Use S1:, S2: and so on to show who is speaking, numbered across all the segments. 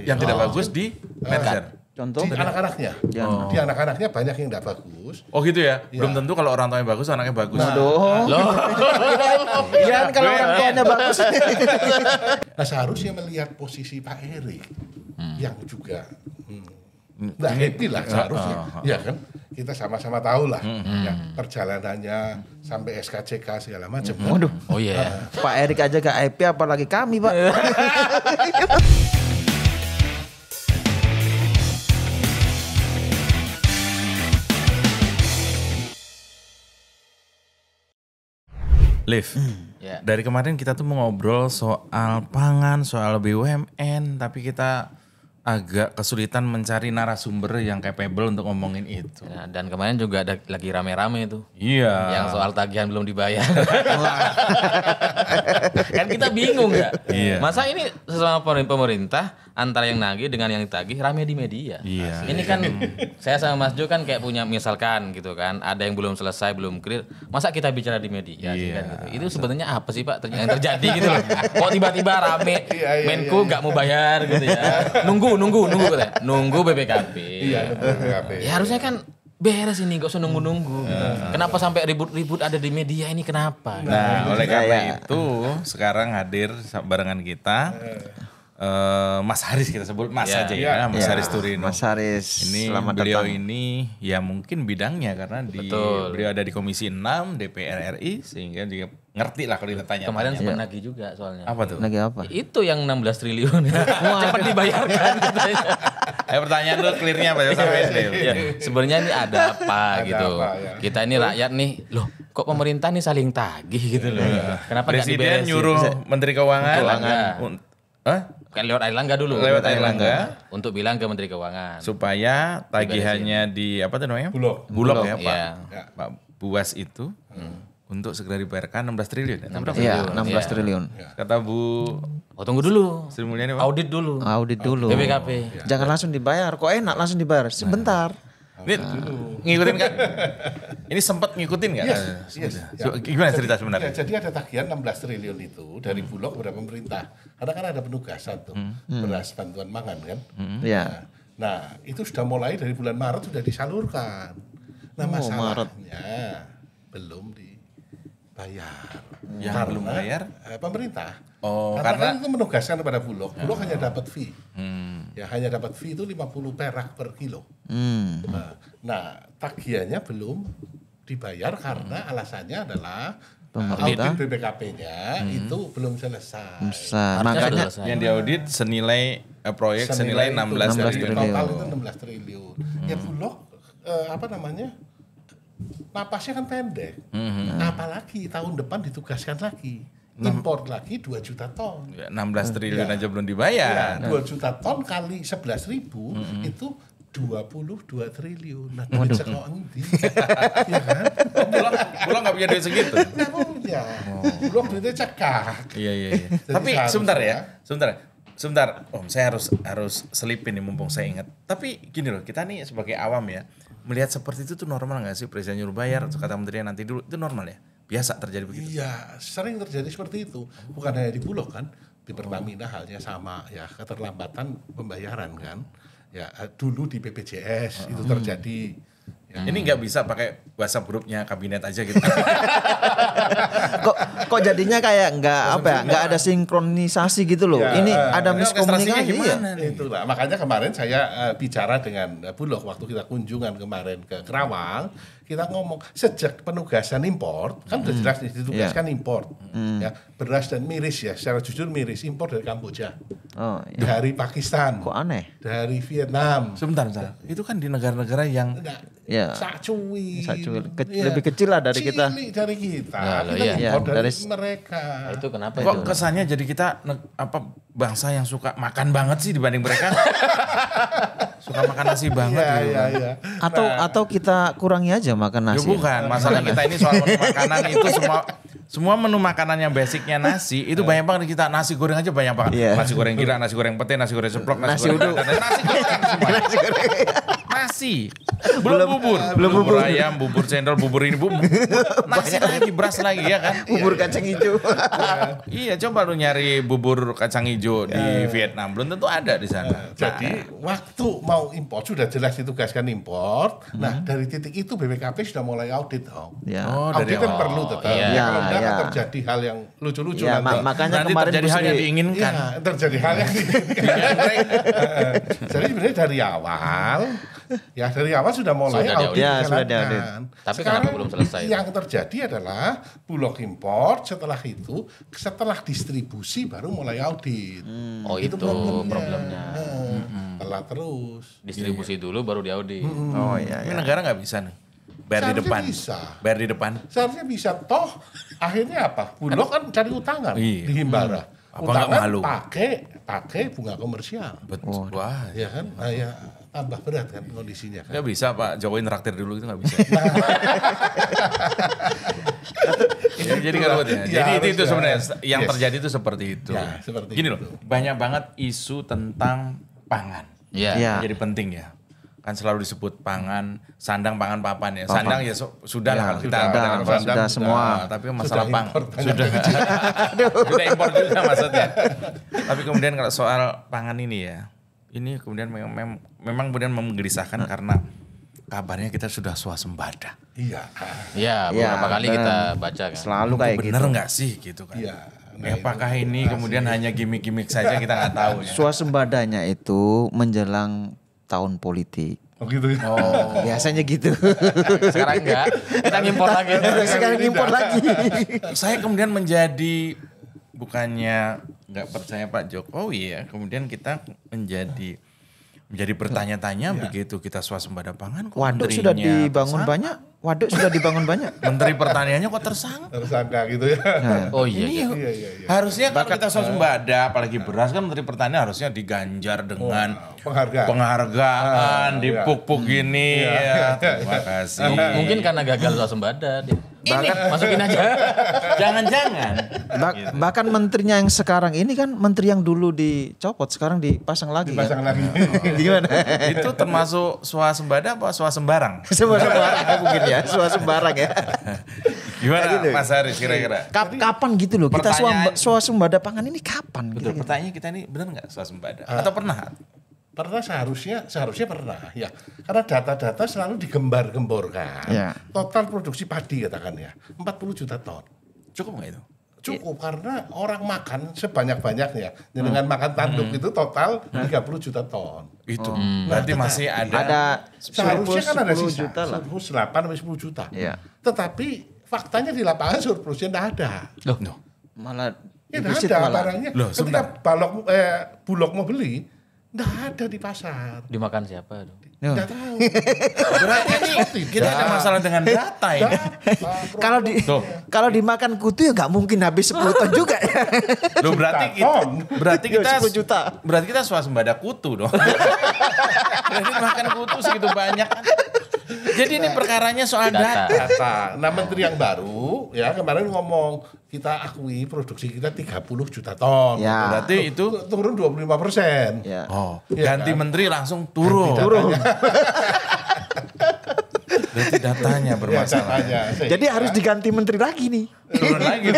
S1: Yang tidak bagus di merger.
S2: Contoh
S3: Di anak-anaknya. Di anak-anaknya banyak yang tidak bagus.
S1: Oh gitu ya? Belum tentu kalau orang tuanya bagus, anaknya bagus.
S2: Loh. Kirain kalau orang tuanya bagus.
S3: Nah seharusnya melihat posisi Pak Erik yang juga nggak happy lah seharusnya. Ya kan? Kita sama-sama tahu lah ya, perjalanannya sampai SKCK segala macam. Kan?
S4: Oh iya.
S2: Pak Erik aja gak happy apalagi kami, Pak.
S1: Liv,
S4: Ya.
S1: dari kemarin kita tuh mau ngobrol soal pangan, soal BUMN, tapi kita agak kesulitan mencari narasumber yang capable untuk ngomongin itu.
S4: Ya, dan kemarin juga ada lagi rame-rame tuh.
S1: Iya.
S4: Yang soal tagihan belum dibayar. Kan kita bingung ya.
S1: Iya.
S4: Masa ini sesama pemerintah antara yang nagih dengan yang ditagih rame di media.
S1: Iya.
S4: Ini kan saya sama Mas Jo kan kayak punya misalkan gitu kan, ada yang belum selesai, belum clear. Masa kita bicara di media sih kan gitu. Itu sebenarnya apa sih Pak yang terjadi gitu loh. Kok tiba-tiba rame Menku nggak mau bayar gitu ya. Nunggu katanya. Nunggu BPKP.
S3: Iya, BPKP.
S4: Ya harusnya kan beres ini, gak usah nunggu-nunggu. Kenapa sampai ribut-ribut ada di media ini, kenapa?
S1: Nah, oleh karena itu sekarang hadir barengan kita Mas Haris, kita sebut Mas
S4: Ya.
S1: aja ya, Mas Haris Turino.
S2: Mas Haris,
S1: Ini
S2: selamat
S1: beliau
S2: datang.
S1: ini ya mungkin bidangnya karena
S4: Betul.
S1: beliau ada di Komisi 6 DPR RI sehingga dia ngerti lah kalau ditanya.
S4: Kemarin sempat nagih juga soalnya.
S1: Apa tuh?
S2: Lagi apa?
S4: Itu yang 16 triliun. Cepat dibayarkan katanya.
S1: Pertanyaan lu clearnya apa ya sampai SD?
S4: Ya, sebenarnya ini ada apa gitu.
S3: apa, ya.
S4: Kita ini rakyat nih, loh kok pemerintah nih saling tagih gitu loh. Kenapa nggak
S1: Presiden
S4: diberesin?
S1: nyuruh Menteri Keuangan.
S4: Keuangan.
S1: Hah?
S4: Kan lewat Airlangga dulu.
S1: Lewat Airlangga
S4: Untuk bilang ke Menteri Keuangan.
S1: supaya tagihannya di apa tuh namanya?
S3: Bulog.
S1: Bulog ya, Pak.
S4: Iya.
S1: Pak Buas itu untuk segera dibayarkan 16 triliun. ya?
S4: 16
S2: Iya,
S4: triliun.
S2: 16 triliun.
S1: Kata Bu
S4: Oh tunggu dulu.
S1: Sri Mulyani, Pak.
S4: Audit dulu.
S2: Audit dulu.
S4: BPKP.
S2: Jangan langsung dibayar. Kok enak langsung dibayar? Sebentar.
S1: Ini ngikutin kan? Ini sempat ngikutin nggak?
S3: Yes.
S1: Gimana cerita sebenarnya?
S3: Ya, jadi ada tagihan 16 triliun itu dari Bulog kepada pemerintah. Karena kan ada penugasan tuh, beras bantuan pangan kan.
S2: Ya.
S3: Nah, itu sudah mulai dari bulan Maret sudah disalurkan. Nah, masalahnya belum dibayar.
S1: Yang belum bayar?
S3: Pemerintah.
S1: Oh,
S3: karena
S1: karena
S3: kan itu menugaskan kepada Bulog. Bulog hanya dapat fee. Ya, hanya dapat fee itu 50 perak per kilo. Nah, tagihannya belum dibayar karena alasannya adalah
S2: Pemerintah.
S3: audit BPKP-nya itu belum selesai.
S2: Bisa.
S4: Harusnya
S2: Makanya
S4: sudah selesai.
S1: yang diaudit senilai proyek senilai 16 triliun.
S3: Total itu 16 triliun. Ya Bulog apa namanya? Napasnya kan pendek. Apalagi tahun depan ditugaskan lagi. Impor lagi 2 juta ton.
S1: Ya, 16 triliun aja belum dibayar.
S3: Ya, 2 juta ton kali 11.000 itu 22 triliun. Nah, duit sekolah ini. Iya kan?
S1: Pulang nggak punya duit segitu.
S3: Nggak punya. Bulog duitnya cekak.
S1: Iya.
S3: Jadi
S1: Tapi
S3: seharusnya-
S1: sebentar. Om, saya harus selipin nih mumpung saya ingat. Tapi gini loh, kita nih sebagai awam ya, melihat seperti itu tuh normal nggak sih? Presiden nyuruh bayar, kata menterinya nanti dulu, itu normal ya? Biasa terjadi begitu.
S3: Iya, sering terjadi seperti itu. Bukan hanya di Bulog kan, di Pertamina halnya sama ya, keterlambatan pembayaran kan. Ya, dulu di BPJS itu terjadi. Ya.
S1: Ini nggak bisa pakai WhatsApp grupnya kabinet aja gitu.
S2: kok jadinya kayak nggak ada sinkronisasi gitu loh.
S3: Ya,
S2: Ini ada
S1: Ini orkestrasinya
S2: miskomunikasi ya.
S1: gimana nih?
S3: Itulah makanya kemarin saya bicara dengan Bulog waktu kita kunjungan kemarin ke Kerawang, kita ngomong sejak penugasan impor kan sudah jelas ditugaskan impor, ya beras dan miris ya, secara jujur miris impor dari Kamboja,
S2: Oh, iya.
S3: dari Pakistan,
S2: Kok aneh?
S3: dari Vietnam.
S1: Sebentar. Itu kan di negara-negara yang
S3: Nah,
S2: Ya.
S3: Sakcui.
S2: Lebih kecil lah dari kita.
S3: Cilik dari kita.
S4: Ya, loh,
S3: Kita
S4: iya.
S3: impor
S2: Ya,
S3: dari
S2: dari-
S3: mereka.
S4: Itu kenapa
S1: kok
S4: itu?
S1: kesannya jadi kita bangsa yang suka makan banget sih dibanding mereka. Suka makan nasi banget
S3: Iya,
S1: gitu.
S3: iya, iya.
S2: Atau kita kurangi aja makan
S1: Ya
S2: nasi.
S1: bukan, masalah kita ini soal menu makanan itu semua menu makanan yang basicnya nasi itu banyak banget kita. Nasi goreng aja banyak banget.
S2: Iya.
S1: Nasi goreng gila, nasi goreng pete, nasi goreng ceplok,
S2: Nasi
S1: goreng
S2: uduk.
S1: dadar, nasi goreng semua. nasi. Belum bubur ayam, bubur cendol, bubur ini, bubur nasi lagi, beras lagi ya kan.
S2: Bubur kacang hijau.
S1: Iya, coba lu nyari bubur kacang hijau di Vietnam, belum tentu ada di sana.
S3: Jadi waktu mau impor sudah jelas ditugaskan impor. Nah dari titik itu BPKP sudah mulai audit dong.
S2: Ya.
S1: Oh, dari
S3: Audit kan
S1: awal.
S3: perlu tetap.
S4: Iya.
S3: Kalau enggak
S2: Iya.
S3: akan terjadi hal yang lucu-lucu
S2: Ya,
S3: nanti.
S2: makanya
S1: Nanti
S2: kemarin
S1: terjadi hal yang
S2: mesti-
S1: diinginkan.
S3: Iya, terjadi hal yang Jadi sebenarnya dari awal, ya dari awal sudah mulai
S4: Sudah
S3: audit
S4: diaudit.
S2: Ya, sudah
S3: dijalankan.
S2: diaudit.
S4: Tapi
S3: Sekarang
S4: kenapa belum selesai?
S3: Yang terjadi adalah Bulog impor, setelah distribusi baru mulai audit.
S4: Oh itu problemnya.
S3: Telat terus.
S4: Distribusi dulu baru diaudit.
S2: Oh iya.
S1: Ini negara nggak bisa nih. Bayar di
S3: Seharusnya
S1: depan.
S3: bisa.
S1: Bayar di depan.
S3: Seharusnya bisa, toh akhirnya apa? Bulog kan cari utangan
S1: Iya.
S3: di Himbara.
S1: Apa nggak malu?
S3: pakai bunga komersial.
S1: Betul. Wah,
S3: Ya kan? Nah, ya tambah berat kan kondisinya kan.
S1: nggak bisa Pak Jokowi neraktir dulu itu nggak bisa. Jadi kan buat ya.
S3: Ya,
S1: Jadi itu
S3: harusnya.
S1: sebenarnya yang
S3: Yes.
S1: terjadi itu seperti itu.
S3: Ya, seperti
S1: Gini
S3: itu.
S1: loh, banyak banget isu tentang pangan.
S4: Iya.
S2: Iya.
S1: Jadi penting ya. Kan selalu disebut pangan, sandang, pangan, papan ya. Sandang ya sudah lah
S2: Ya,
S1: kalau kita
S3: sudah,
S1: dalam
S3: Pak.
S1: sandang
S2: Sudah semua.
S1: Tapi masalah
S3: Sudah
S1: pang
S3: impor banyak.
S1: sudah sudah impor juga maksudnya. Tapi kemudian kalau soal pangan ini ya, ini kemudian memang kemudian menggelisahkan karena kabarnya kita sudah swasembada.
S3: Iya.
S4: Iya,
S2: Iya,
S4: beberapa kali
S2: dan
S4: kita baca kan.
S2: Selalu kayak gitu.
S1: Bener nggak sih gitu kan?
S3: Iya.
S1: Apakah ini kemudian hanya gimmick-gimmick saja kita nggak tahu ya?
S2: Suasembadanya itu menjelang tahun politik.
S3: Oh gitu ya.
S2: Biasanya gitu.
S4: Sekarang enggak, kita ngimpor lagi.
S2: Sekarang impor lagi.
S1: Saya kemudian menjadi bukannya nggak percaya Pak Jokowi ya, kemudian kita menjadi bertanya-tanya begitu kita swasembada pangan. kok
S2: Waduk sudah
S1: menterinya
S2: dibangun
S1: tersangka?
S2: banyak. Waduk sudah dibangun banyak.
S1: Menteri pertaniannya kok tersangka?
S3: Tersangka gitu ya.
S4: Oh iya, iya.
S3: Iya.
S1: Harusnya kalau kita swasembada, apalagi beras kan Menteri Pertanian harusnya diganjar dengan penghargaan, dipuk-puk gini ya. Terima kasih.
S4: Mungkin karena gagal swasembada dia. Masukin aja.
S1: Jangan-jangan.
S2: Bahkan menterinya yang sekarang ini kan menteri yang dulu dicopot sekarang dipasang lagi.
S3: Dipasang lagi.
S2: Gimana?
S1: Itu termasuk swasembada apa swasembarang?
S2: Sembarang mungkin ya, sembarang ya.
S1: Gimana
S2: Gitu.
S1: Mas Haris kira-kira?
S2: Kapan gitu loh kita
S1: Pertanyaan-
S2: swasembada pangan ini kapan?
S1: Betul,
S2: Gitu.
S1: pertanyaan kita ini benar nggak swasembada? Atau pernah?
S3: Pernah seharusnya pernah ya. Karena data-data selalu digembar-gemborkan.
S2: Ya.
S3: Total produksi padi katakan ya 40 juta ton.
S1: Cukup nggak itu?
S3: Cukup karena orang makan sebanyak-banyaknya. Dengan makan tanduk itu total 30 juta ton.
S1: Itu. Berarti masih ada.
S2: Ada
S3: Seharusnya
S2: surplus
S3: kan ada
S2: 10
S3: sisa,
S2: juta lah.
S3: surplus 8 sampai 10 juta.
S2: Iya.
S3: Tetapi faktanya di lapangan surplusnya tidak ada.
S1: Loh.
S2: Malah
S3: Ya
S2: defisit
S3: tidak ada
S2: malah.
S3: barangnya.
S1: Loh,
S3: Ketika Bulog mau beli, tidak ada di pasar.
S4: Dimakan siapa dong?
S3: Tidak tahu.
S1: Berarti ini kita ada masalah dengan data ini.
S2: Kalau dimakan kutu ya nggak mungkin habis 10 ton juga ya.
S1: Loh berarti kita
S2: 10 juta.
S1: Berarti kita swasembada kutu dong. Berarti makan kutu segitu banyak. Jadi ini perkaranya soal
S4: Data.
S1: data.
S3: Nah menteri yang baru ya kemarin ngomong kita akui produksi kita 30 juta ton.
S2: Ya.
S1: Berarti itu
S3: Turun 25%.
S2: Ya.
S1: ganti menteri langsung turun. Berarti datanya bermasalah.
S2: Jadi harus diganti menteri lagi nih.
S1: Turun lagi.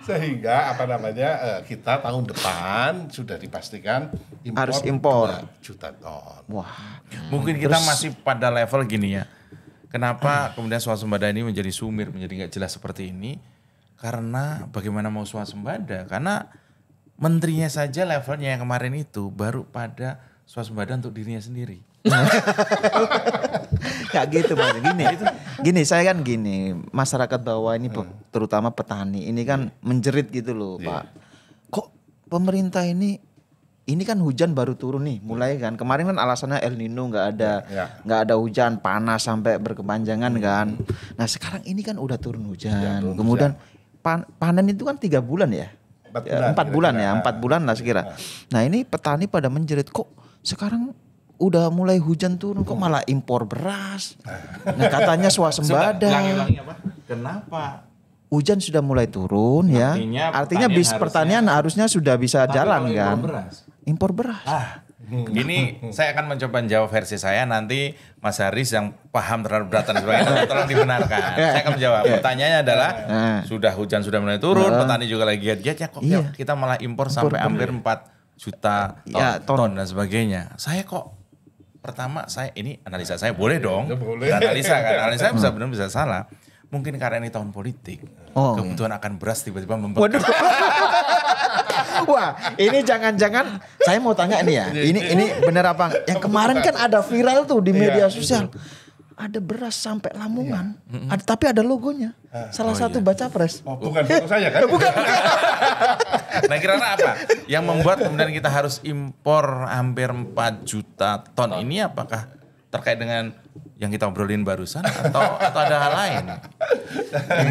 S3: Sehingga kita tahun depan sudah dipastikan
S2: Harus impor.
S3: 2 juta ton.
S2: Wah.
S1: Mungkin kita masih pada level gini ya. Kenapa kemudian swasembada ini menjadi sumir, menjadi nggak jelas seperti ini? Karena bagaimana mau swasembada? Karena menterinya saja levelnya yang kemarin itu baru pada swasembada untuk dirinya sendiri.
S2: Gak gitu Mas. Gini saya kan gini, masyarakat bawah ini terutama petani ini kan menjerit gitu loh, Pak. Kok pemerintah ini kan hujan baru turun nih, mulai kan. Kemarin kan alasannya El Nino nggak ada hujan, panas sampai berkepanjangan kan. Nah, sekarang ini kan udah turun hujan. Kemudian panen itu kan 3 bulan ya. 4 bulan ya, 4 bulan lah sekira. Nah, ini petani pada menjerit kok sekarang udah mulai hujan turun kok malah impor beras. Nah katanya swasembada.
S1: Ulangi apa? Kenapa?
S2: Hujan sudah mulai turun ya. Artinya bis pertanian harusnya sudah bisa jalan kan. impor beras.
S1: Ini saya akan mencoba menjawab versi saya, nanti Mas Haris yang paham terhadap data dan sebagainya tolong dibenarkan. Saya akan menjawab. Pertanyaannya adalah sudah hujan sudah mulai turun, petani juga lagi giat-giatnya kok kita malah impor sampai hampir 4 juta ton dan sebagainya. Saya kok pertama ini analisa saya boleh dong.
S3: Boleh.
S1: Analisa saya bisa benar bisa salah. Mungkin karena ini tahun politik, kebutuhan akan beras tiba-tiba membengkak.
S2: Wah, ini jangan-jangan saya mau tanya nih ya. Ini bener apa? Yang kemarin kan ada viral tuh di media sosial. Ada beras sampai Lamongan. Tapi ada logonya. Salah satu baca pres.
S3: Oh, bukan foto saya kan?
S2: Bukan.
S1: Nah kira-kira apa? Yang membuat kemudian kita harus impor hampir 4 juta ton ini apakah terkait dengan yang kita obrolin barusan atau ada hal lain?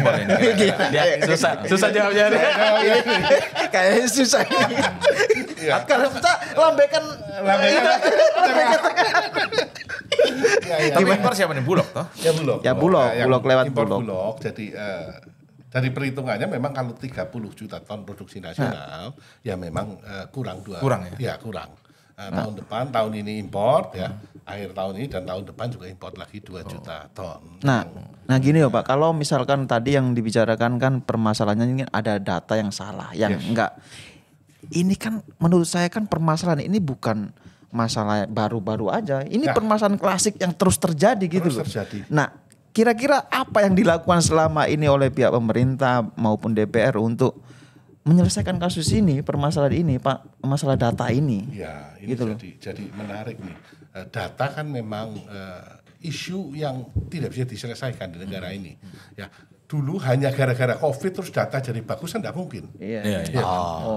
S1: Impor ini
S4: Susah jawabnya.
S2: Kayaknya susah. Kalau kita lambaikan.
S1: Tapi impor siapa nih? Bulog toh?
S3: Ya Bulog.
S2: Ya Bulog lewat
S3: impor
S2: Bulog.
S3: Jadi dari perhitungannya memang kalau 30 juta ton produksi nasional ya memang kurang ya kurang. Tahun depan, tahun ini import ya, akhir tahun ini dan tahun depan juga import lagi 2 juta ton.
S2: Nah gini ya Pak, kalau misalkan tadi yang dibicarakan kan permasalahannya ini ada data yang salah, yang enggak. Ini kan menurut saya kan permasalahan ini bukan masalah baru-baru aja, ini permasalahan klasik yang terus terjadi gitu loh. Nah kira-kira apa yang dilakukan selama ini oleh pihak pemerintah maupun DPR untuk menyelesaikan kasus ini, permasalahan ini, Pak, masalah data ini.
S3: Ya, ini
S2: gitu
S3: jadi menarik nih. Data kan memang isu yang tidak bisa diselesaikan di negara ini. Ya, dulu hanya gara-gara COVID terus data jadi bagus kan tidak mungkin.
S2: Iya.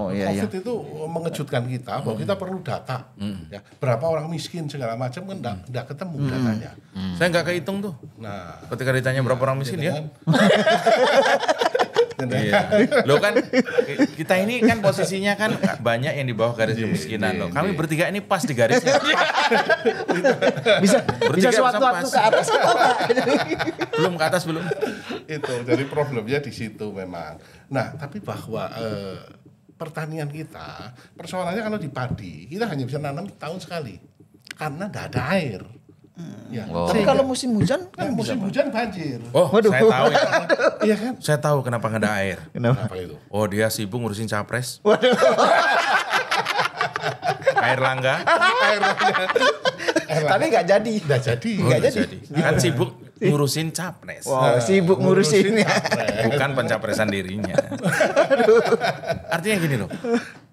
S3: COVID itu mengejutkan kita bahwa kita perlu data. Ya, berapa orang miskin segala macam kan tidak ketemu datanya.
S1: Saya nggak kehitung tuh.
S3: Nah,
S1: ketika ditanya berapa orang miskin ya.
S3: kan?
S1: Lo kan kita ini kan posisinya kan banyak yang di bawah garis kemiskinan loh. Kami bertiga ini pas di garisnya.
S2: bisa sewaktu-waktu ke atas.
S1: Belum ke atas belum.
S3: Itu jadi problemnya di situ memang. Nah, tapi bahwa pertanian kita persoalannya kalau di padi kita hanya bisa nanam tahun sekali karena tidak ada air. Ya.
S2: Tapi kalau musim hujan kan
S3: musim hujan banjir.
S1: Oh, saya tahu.
S3: Iya kan?
S1: Saya tahu kenapa nggak ada air.
S3: Kenapa itu?
S1: Oh, dia sibuk ngurusin capres. Air Langga.
S2: Tapi nggak jadi.
S3: Nggak jadi.
S1: Nggak jadi. Kan sibuk ngurusin capres.
S2: Wow, sibuk ngurusin.
S1: Bukan pencapresan dirinya. Artinya gini loh.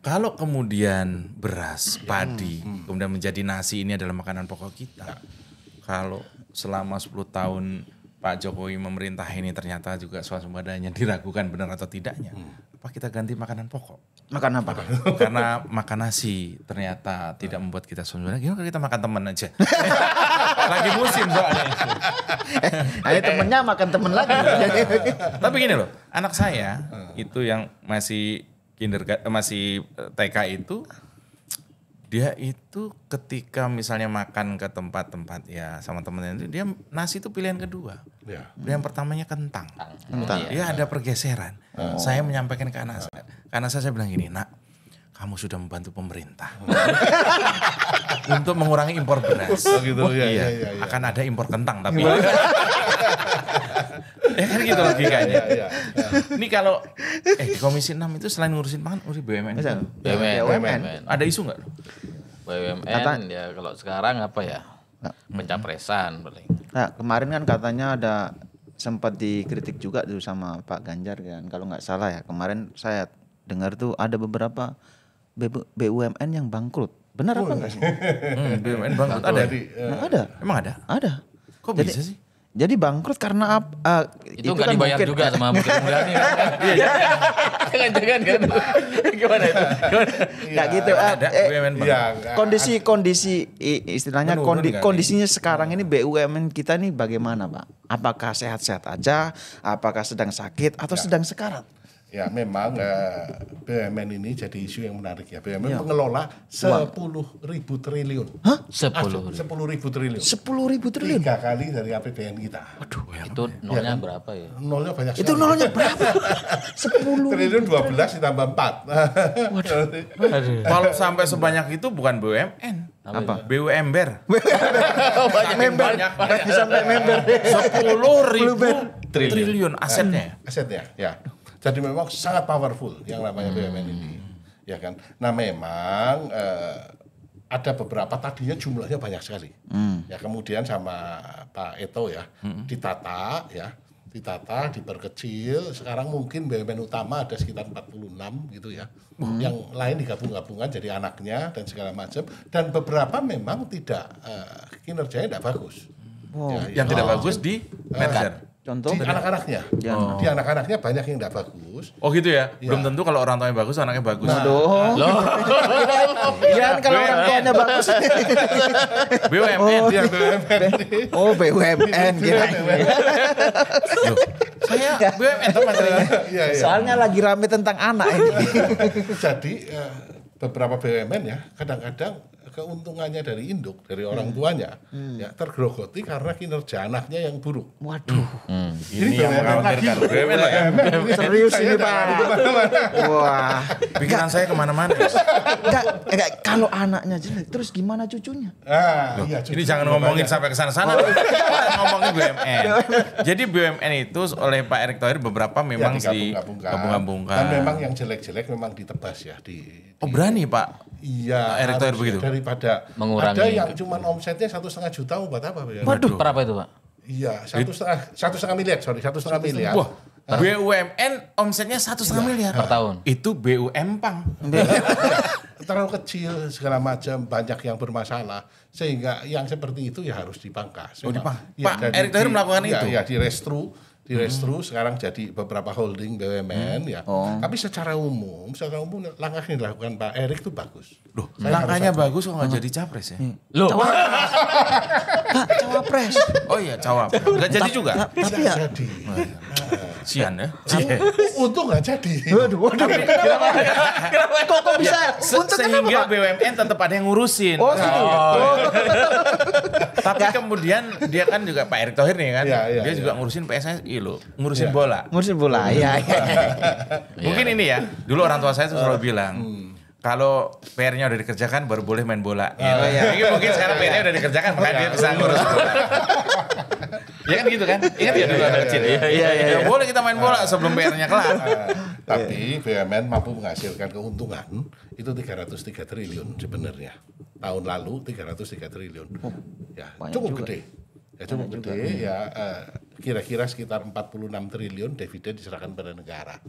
S1: Kalau kemudian beras, padi, kemudian menjadi nasi ini adalah makanan pokok kita. Kalau selama 10 tahun Pak Jokowi memerintah ini ternyata juga swaspodanya diragukan benar atau tidaknya. Apa kita ganti makanan pokok?
S2: Makan apa?
S1: Karena makan nasi ternyata tidak membuat kita swasembada. Gimana kalau kita makan teman aja? Lagi musim soalnya.
S2: Ada temennya makan temen lagi.
S1: Tapi gini loh, anak saya itu yang masih masih TK itu, dia itu ketika misalnya makan ke tempat-tempat ya sama temennya itu, dia nasi itu pilihan kedua.
S3: Ya.
S1: Pilihan pertamanya kentang. Dia ada pergeseran. Saya menyampaikan ke anak saya. Karena saya bilang gini, nak, kamu sudah membantu pemerintah untuk mengurangi impor beras.
S3: Oh gitu, iya.
S1: Akan ada impor kentang tapi. Ya kan gitu logikanya.
S3: Iya.
S1: Ini kalau di Komisi 6 itu selain ngurusin pangan, ngurusin BUMN.
S4: BUMN.
S1: Ada isu nggak?
S4: BUMN ya kalau sekarang apa ya? Pencapresan paling.
S2: Nah, kemarin kan katanya ada sempat dikritik juga tuh sama Pak Ganjar kan. Kalau nggak salah ya, kemarin saya dengar tuh ada beberapa BUMN yang bangkrut. Benar apa enggak sih?
S1: BUMN bangkrut ada.
S2: Ada.
S1: Emang ada?
S2: Ada.
S1: Kok bisa sih?
S2: Jadi bangkrut karena
S4: itu nggak kan dibayar mungkin, juga sama Menteri Mulyani kan? Jangan kan? Gimana itu?
S2: Nggak gitu.
S1: Ada BUMN bangkrut.
S2: Kondisi istilahnya kondisinya sekarang ini BUMN kita ini bagaimana Pak? Apakah sehat-sehat aja? Apakah sedang sakit atau sedang sekarat?
S3: Ya memang BUMN ini jadi isu yang menarik ya. BUMN mengelola 10.000 triliun.
S2: Hah?
S4: 10.000.
S3: 10.000 triliun.
S2: 10.000 triliun.
S3: 3 kali dari APBN kita.
S4: Waduh, itu nolnya berapa ya?
S3: Nolnya banyak sekali.
S2: Itu nolnya berapa? 10
S3: triliun 12 ditambah 4.
S1: Kalau sampai sebanyak itu bukan BUMN.
S2: Apa?
S1: BUMber.
S2: member. Sampai member.
S1: 10.000 triliun asetnya.
S3: Asetnya, ya. Jadi memang sangat powerful yang namanya BUMN ini, ya kan. Nah memang ada beberapa tadinya jumlahnya banyak sekali, ya kemudian sama Pak Eto ya ditata, diperkecil. Sekarang mungkin BUMN utama ada sekitar 46 gitu ya. Yang lain digabung-gabungkan jadi anaknya dan segala macam. Dan beberapa memang tidak kinerjanya tidak bagus.
S1: Yang tidak bagus di merger.
S2: Contoh
S3: di anak-anaknya, di anak-anaknya banyak yang tidak bagus.
S1: Oh gitu ya? Belum tentu kalau orang tuanya bagus, anaknya bagus.
S2: Loh. Jangan kalau orang tuanya bagus.
S1: BUMN.
S3: Ya, BUMN.
S2: Oh BUMN kira.
S1: Loh, saya BUMN tuh materinya.
S3: Iya, iya.
S2: Soalnya lagi rame tentang anak ini.
S3: Jadi beberapa BUMN ya kadang-kadang keuntungannya dari induk, dari orang tuanya ya tergerogoti karena kinerja anaknya yang buruk.
S2: Waduh.
S1: Ini yang mengkhawatirkan. BUMN lah ya.
S2: Serius ini Pak. Wah.
S1: Pikiran saya kemana-mana.
S2: Enggak, kalau anaknya jelek terus gimana cucunya?
S3: Iya,
S1: Ini jangan ngomongin sampai ke sana-sana. Kita ngomongin BUMN. Jadi BUMN itu oleh Pak Erick Thohir beberapa memang digabung-gabungkan.
S3: Dan memang yang jelek-jelek memang ditebas ya di
S1: Oh berani Pak?
S3: Iya,
S1: Erick Thohir begitu.
S3: Daripada
S4: Mengurangi.
S3: ada yang cuma omsetnya 1,5 juta buat apa ya?
S2: Waduh.
S4: Berapa itu, Pak?
S3: Iya, 1,5 miliar, 1,5 miliar.
S1: Wah, BUMN omsetnya 1,5 miliar
S4: Per tahun.
S1: Itu BUMPang.
S3: Terlalu kecil segala macam, banyak yang bermasalah sehingga yang seperti itu ya harus dipangkas.
S1: Oh, dipangkas.
S3: Ya,
S1: Pak Erick Thohir melakukan itu?
S3: Ya, direstru sekarang jadi beberapa holding BUMN ya. Tapi secara umum langkah yang dilakukan Pak Erick itu bagus.
S1: Loh, langkahnya bagus kok nggak jadi capres ya?
S4: Loh,
S2: Pak, cawapres.
S1: Oh iya, cawapres. Nggak jadi juga?
S2: Tapi ya.
S3: Jadi.
S1: Sian ya?
S3: Untung nggak jadi.
S2: Waduh. Kok bisa? Untuk
S1: Sehingga
S2: kenapa, Pak?
S1: BUMN tetap ada yang ngurusin.
S2: Oh, gitu.
S1: Tapi kemudian dia kan juga Pak Erick Thohir nih kan,
S3: Iya,
S1: dia juga ngurusin PSSI loh, ngurusin bola.
S2: Ngurusin bola. Iya.
S1: Mungkin ini ya, dulu orang tua saya tuh selalu bilang, kalau PR-nya udah dikerjakan baru boleh main bola. Gitu. Mungkin sekarang PR-nya udah dikerjakan, makanya dia bisa ngurus bola. Ya kan gitu kan? Ingat ya dulu anak kecil. Iya. Boleh kita main bola sebelum PR-nya kelar.
S3: Tapi BUMN mampu menghasilkan keuntungan itu 303 triliun sebenarnya. Tahun lalu 303 triliun. Ya, cukup gede. Ya cukup gede ya kira-kira sekitar 46 triliun dividen diserahkan pada negara.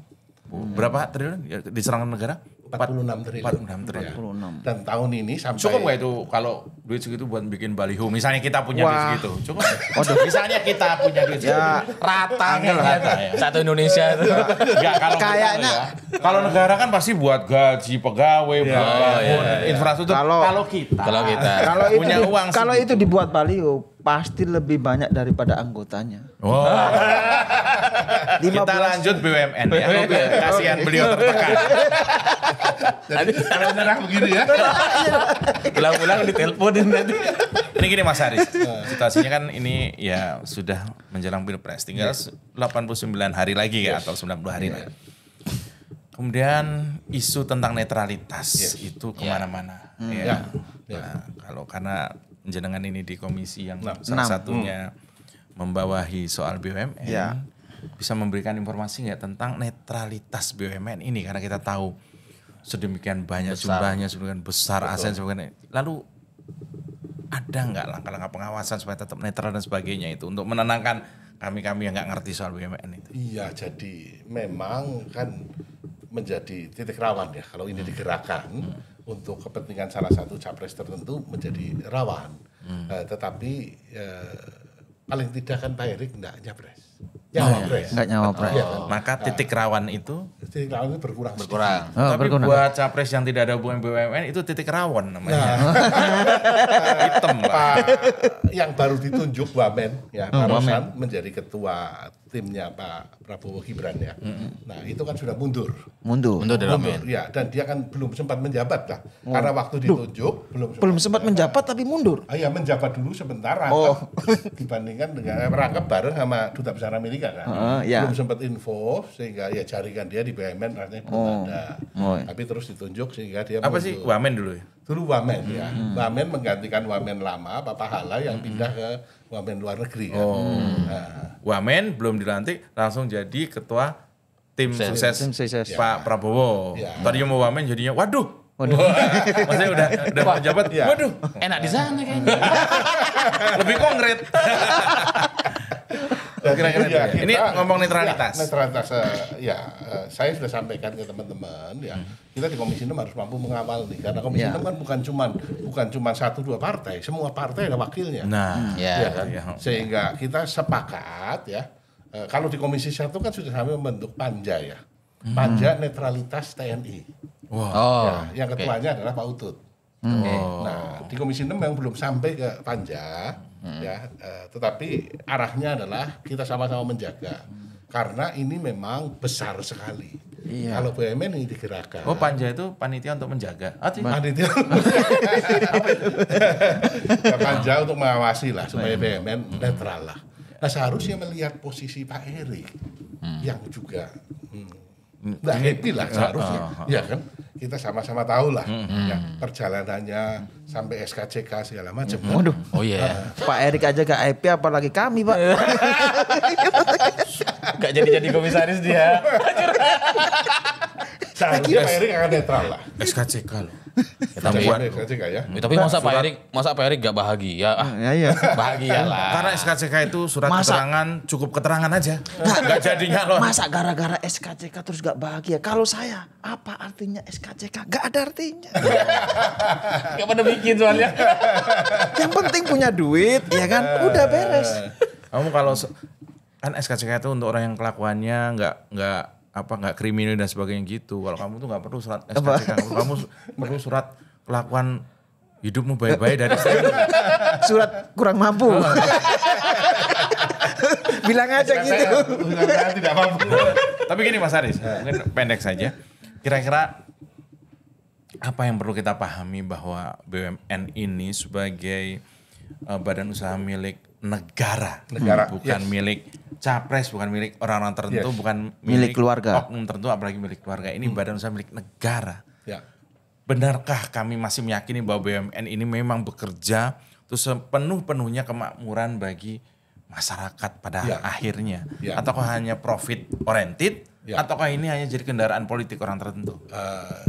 S1: Berapa triliun diserahkan negara?
S3: 46 triliun.
S1: 46 triliun.
S3: Ya. Dan tahun ini sampai
S1: Cukup nggak itu kalau duit segitu buat bikin baliho? Misalnya kita punya duit segitu. Cukup. Misalnya kita punya duit segitu.
S2: Rata
S1: ya.
S4: satu Indonesia itu.
S1: Enggak kalau
S2: Kayaknya
S1: ya. Kalau negara kan pasti buat gaji pegawai, buat bangun infrastruktur. Kalau kita
S2: kalau
S1: punya
S2: itu,
S1: uang
S2: kalau
S1: segitu.
S2: itu dibuat baliho pasti lebih banyak daripada anggotanya.
S1: Oh.
S2: 15.
S1: Kita lanjut BUMN ya. Kasihan beliau tertekan.
S3: jadi kalau beneran begini ya.
S4: Pulang-pulang diteleponin nanti.
S1: Ini gini Mas Haris, situasinya kan ini ya sudah menjelang Pilpres, tinggal 89 hari lagi ya atau 90 hari lagi. Kemudian isu tentang netralitas itu kemana-mana. Ya. Nah, kalau karena jenengan ini di komisi yang salah satunya membawahi soal BUMN, bisa memberikan informasi nggak tentang netralitas BUMN ini karena kita tahu sedemikian banyak jumlahnya, sedemikian besar aset, lalu ada nggak langkah-langkah pengawasan supaya tetap netral dan sebagainya itu untuk menenangkan kami-kami yang nggak ngerti soal BUMN itu?
S3: Iya, jadi memang kan menjadi titik rawan ya kalau ini digerakkan untuk kepentingan salah satu capres tertentu menjadi rawan. Tetapi paling tidak kan Pak Erick enggak nyapres.
S2: Enggak nyawapres.
S3: Iya kan?
S1: Maka titik rawan itu
S3: Titik rawan itu berkurang.
S1: tapi buat capres yang tidak ada hubungan BUMN itu titik rawan namanya. Hitam Pak.
S3: Yang baru ditunjuk Wamen ya Pak Rosan menjadi ketua timnya Pak Prabowo Gibran ya. Nah itu kan sudah mundur.
S4: Mundur dari Wamen.
S3: Ya, dan dia kan belum sempat menjabat lah. Karena waktu ditunjuk
S2: Belum sempat menjabat tapi mundur.
S3: Ya menjabat dulu sebentar dibandingkan dengan merangkap bareng sama Duta Besar Amerika kan.
S2: Ya.
S3: Belum sempat info sehingga ya jaringan dia di BUMN rasanya belum ada. Tapi terus ditunjuk sehingga dia
S1: Apa sih Wamen dulu ya?
S3: Dulu Wamen ya. Wamen menggantikan Wamen lama Pak Pahala yang pindah ke Wamen luar negeri kan.
S1: Wamen belum dilantik langsung jadi ketua tim sukses
S2: Tim sukses.
S1: Pak Prabowo.
S3: Ya.
S1: Tadinya mau Wamen jadinya waduh. Maksudnya udah menjabat.
S3: Ya.
S1: Waduh.
S4: Enak di sana kayaknya.
S1: Lebih konkret. Kira-kira
S3: Ya,
S1: itu ya. Ini ngomong netralitas.
S3: Ya, netralitas saya sudah sampaikan ke teman-teman ya. Kita di Komisi 6 harus mampu mengawal nih karena Komisi 6 kan bukan cuma 1-2 partai, semua partai ada wakilnya.
S1: Nah,
S3: Ya kan?
S1: ya.
S3: Sehingga kita sepakat ya. Kalau di Komisi 1 kan sudah sampai membentuk Panja ya. Panja Netralitas TNI. Ya, yang ketuanya adalah Pak Utut. Nah, di Komisi 6 yang belum sampai ke Panja ya, tetapi arahnya adalah kita sama-sama menjaga. Karena ini memang besar sekali. Kalau BUMN ini digerakkan.
S1: Oh, Panja itu panitia untuk menjaga.
S3: Panitia. Ya, Panja untuk mengawasi lah supaya BUMN netral lah. Nah seharusnya melihat posisi Pak Erik yang juga nggak happy lah seharusnya, ya kan? Kita sama-sama tahu lah, ya, perjalanannya sampai SKCK segala macam.
S2: Waduh.
S4: Oh iya.
S2: Pak Erik aja gak happy apalagi kami, Pak.
S4: Gak jadi komisaris dia.
S3: Seharusnya Pak Erik akan netral lah.
S1: SKCK loh.
S4: Tapi
S3: SKCK ya.
S4: tapi masa Pak Erik gak bahagia?
S2: Iya.
S4: Bahagia lah.
S1: Karena SKCK itu surat
S2: Masa?
S1: keterangan cukup keterangan aja. Nggak jadinya loh.
S2: Masa gara-gara SKCK terus gak bahagia? Kalau saya, apa artinya SKCK? Gak ada artinya.
S4: Gak pada bikin soalnya.
S2: Yang penting punya duit, ya kan? Udah beres.
S1: Kamu kalau kan SKCK itu untuk orang yang kelakuannya nggak kriminal dan sebagainya gitu. Kalau kamu tuh nggak perlu surat SKCK, kamu perlu surat kelakuan hidupmu baik-baik dari saya.
S2: Surat kurang mampu. Bilang aja gitu.
S3: Saya tidak mampu.
S1: Tapi gini Mas Aris, mungkin pendek saja. Kira-kira apa yang perlu kita pahami bahwa BUMN ini sebagai badan usaha milik negara, bukan milik capres, bukan milik orang-orang tertentu, bukan
S2: Milik keluarga.
S1: oknum tertentu, apalagi milik keluarga. Ini badan usaha milik negara.
S3: Ya.
S1: Benarkah kami masih meyakini bahwa BUMN ini memang bekerja untuk sepenuh-penuhnya kemakmuran bagi masyarakat pada akhirnya?
S3: Ya.
S1: Ataukah hanya profit oriented?
S3: Ya.
S1: Ataukah ini hanya jadi kendaraan politik orang tertentu?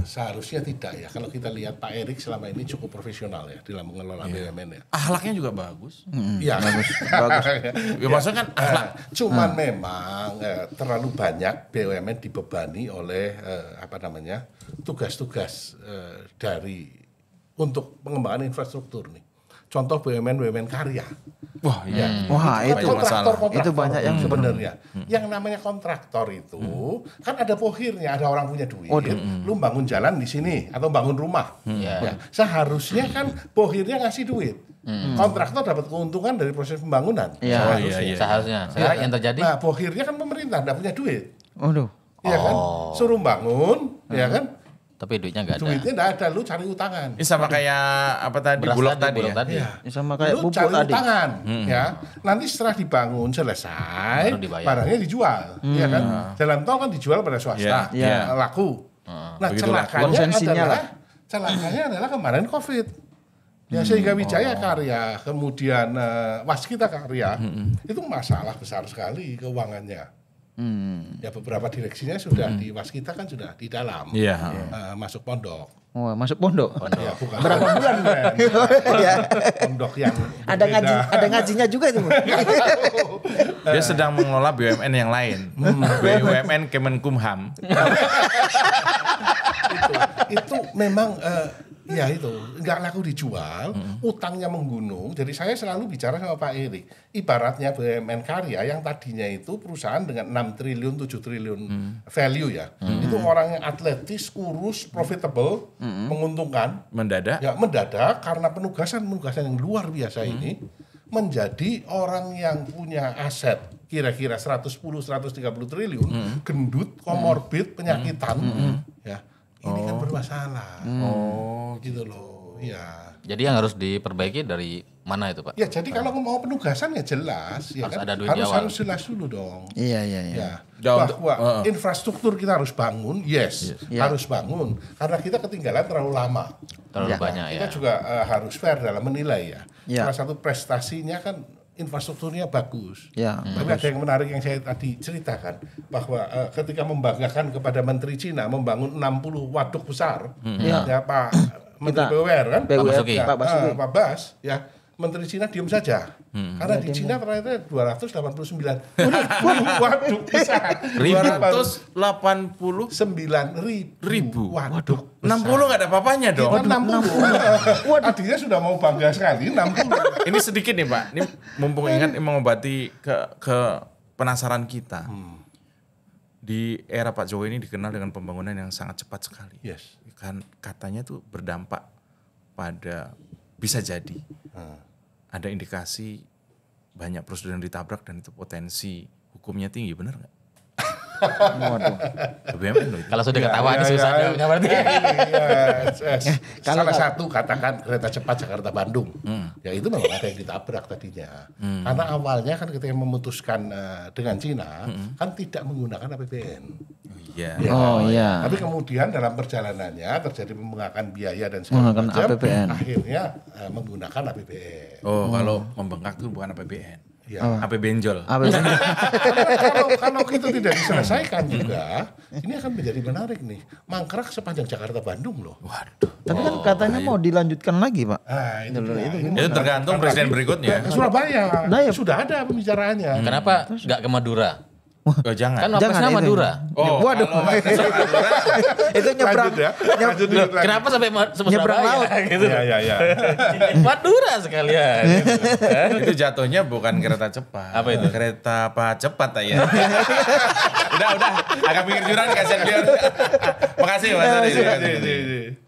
S3: Seharusnya tidak ya. Kalau kita lihat Pak Erik selama ini cukup profesional ya dalam mengelola BUMN ya.
S1: Akhlaknya juga bagus.
S3: Iya,
S2: bagus.
S1: Ya, maksudnya kan akhlak.
S3: Cuman memang terlalu banyak BUMN dibebani oleh tugas-tugas dari untuk pengembangan infrastruktur nih. Contoh BUMN karya.
S1: Wah iya.
S2: Wah itu
S3: Kontraktor
S2: itu banyak yang
S3: sebenarnya. Yang namanya kontraktor itu kan ada pohirnya, ada orang punya duit. Lu bangun jalan di sini atau bangun rumah. Ya, seharusnya kan pohirnya ngasih duit. Kontraktor dapat keuntungan dari proses pembangunan.
S2: Iya.
S4: Seharusnya. Sekarang yang terjadi.
S3: Nah, pohirnya kan pemerintah enggak punya duit.
S2: Waduh.
S3: Iya kan? Suruh bangun, ya kan?
S4: Tapi duitnya nggak ada.
S3: Duitnya enggak ada, lu cari utangan.
S1: Ini sama kayak apa tadi?
S4: Beras
S1: Bulog
S4: tadi,
S1: tadi
S4: bulog
S1: ya?
S4: tadi.
S3: Iya.
S2: Sama kayak
S3: Lu
S2: pupuk
S3: cari
S2: tadi.
S3: utangan, ya. Nanti setelah dibangun selesai,
S4: Baru dibayar.
S3: barangnya dijual, ya kan? Jalan tol kan dijual pada swasta,
S2: Iya.
S3: laku. Nah,
S1: Begitu
S3: celakanya adalah kemarin COVID. Ya sehingga Wijaya Karya, kemudian Waskita Karya, itu masalah besar sekali keuangannya. Ya beberapa direksinya sudah di Waskita kan sudah di dalam,
S1: Iya.
S3: masuk pondok.
S2: Wah, masuk pondok.
S3: Ya, bukan berapa bulan kan? Pondok yang
S2: Ada ngajinya juga itu.
S1: Dia sedang mengelola BUMN yang lain. BUMN Kemenkumham.
S3: itu memang ya itu nggak laku dijual, utangnya menggunung. Jadi saya selalu bicara sama Pak Erik, ibaratnya BUMN Karya yang tadinya itu perusahaan dengan 6 triliun 7 triliun value ya, itu orang yang atletis, kurus, profitable, menguntungkan,
S1: Mendadak.
S3: ya mendadak karena penugasan yang luar biasa ini menjadi orang yang punya aset kira-kira 130 triliun, gendut, komorbid, penyakitan, ya ini kan bermasalah. Gitu loh, ya.
S4: Jadi yang harus diperbaiki dari mana itu Pak?
S3: Ya jadi kalau mau penugasan ya jelas, ya
S4: Harus
S3: kan?
S4: ada duit di awal.
S3: Harus jelas dulu dong.
S2: Iya.
S3: Ya,
S1: Ya,
S3: bahwa infrastruktur kita harus bangun, harus bangun. Karena kita ketinggalan terlalu lama.
S4: Terlalu banyak
S3: Kita
S4: ya.
S3: juga harus fair dalam menilai ya.
S2: Ya.
S3: Salah satu prestasinya kan infrastrukturnya bagus.
S2: Ya.
S3: Tapi ada yang menarik yang saya tadi ceritakan bahwa ketika membanggakan kepada Menteri Cina membangun 60 waduk besar, ya Pak Menteri PUR kan,
S2: PUR,
S4: Basuki.
S2: Pak Basuki.
S3: Pak Bas, ya Menteri Cina diam saja. Karena di Cina ternyata 289 waduk besar.
S1: 289
S3: 9.000 waduk.
S1: 60 nggak ada apa-apanya dong.
S3: Kita 60. Tadinya sudah mau bangga sekali 60.
S1: Ini sedikit nih Pak, ini mumpung ingat mengobati ke penasaran kita. Di era Pak Jokowi ini dikenal dengan pembangunan yang sangat cepat sekali.
S3: Yes.
S1: Kan katanya tuh berdampak pada bisa jadi ada indikasi banyak prosedur yang ditabrak dan itu potensi hukumnya tinggi, benar nggak?
S2: Waduh.
S1: BUMN loh itu.
S4: Kalau sudah ketawa ini susah jawabnya berarti.
S3: Salah satu katakan kereta cepat Jakarta-Bandung. Ya itu memang ada yang ditabrak tadinya. Karena awalnya kan ketika memutuskan dengan Cina kan tidak menggunakan APBN.
S1: Iya.
S3: Ya.
S2: Oh iya.
S3: Tapi kemudian dalam perjalanannya terjadi membengkakan biaya dan segala
S2: Menggunakan
S3: macam.
S2: APBN.
S3: Akhirnya menggunakan APBN.
S1: Oh, kalau membengkak itu bukan APBN.
S3: Ya.
S1: APBenjol.
S3: Kalau itu tidak diselesaikan juga, ini akan menjadi menarik nih. Mangkrak sepanjang Jakarta-Bandung loh.
S1: Waduh.
S2: Tapi kan katanya mau dilanjutkan lagi, Pak.
S3: Nah,
S1: Itu tergantung presiden berikutnya.
S3: Surabaya.
S2: Nah, ya.
S3: Sudah ada pembicaraannya.
S4: Kenapa nggak ke Madura?
S1: Oh, jangan.
S4: Kan wapresnya
S2: itu.
S4: Madura.
S1: Oh,
S2: Waduh.
S1: kalau Madura,
S2: Itu nyebrang.
S3: Lanjut ya. Lanjut dulu lagi.
S4: Kenapa sampai
S2: Nyebrang
S4: Surabaya
S2: laut.
S4: gitu?
S3: Ya.
S4: Madura sekalian.
S1: itu jatuhnya bukan kereta cepat.
S4: Apa itu?
S1: Kereta apa cepat ya. udah, agak pinggir jurang kasihan biar. Makasih Mas Adi.
S3: Iya.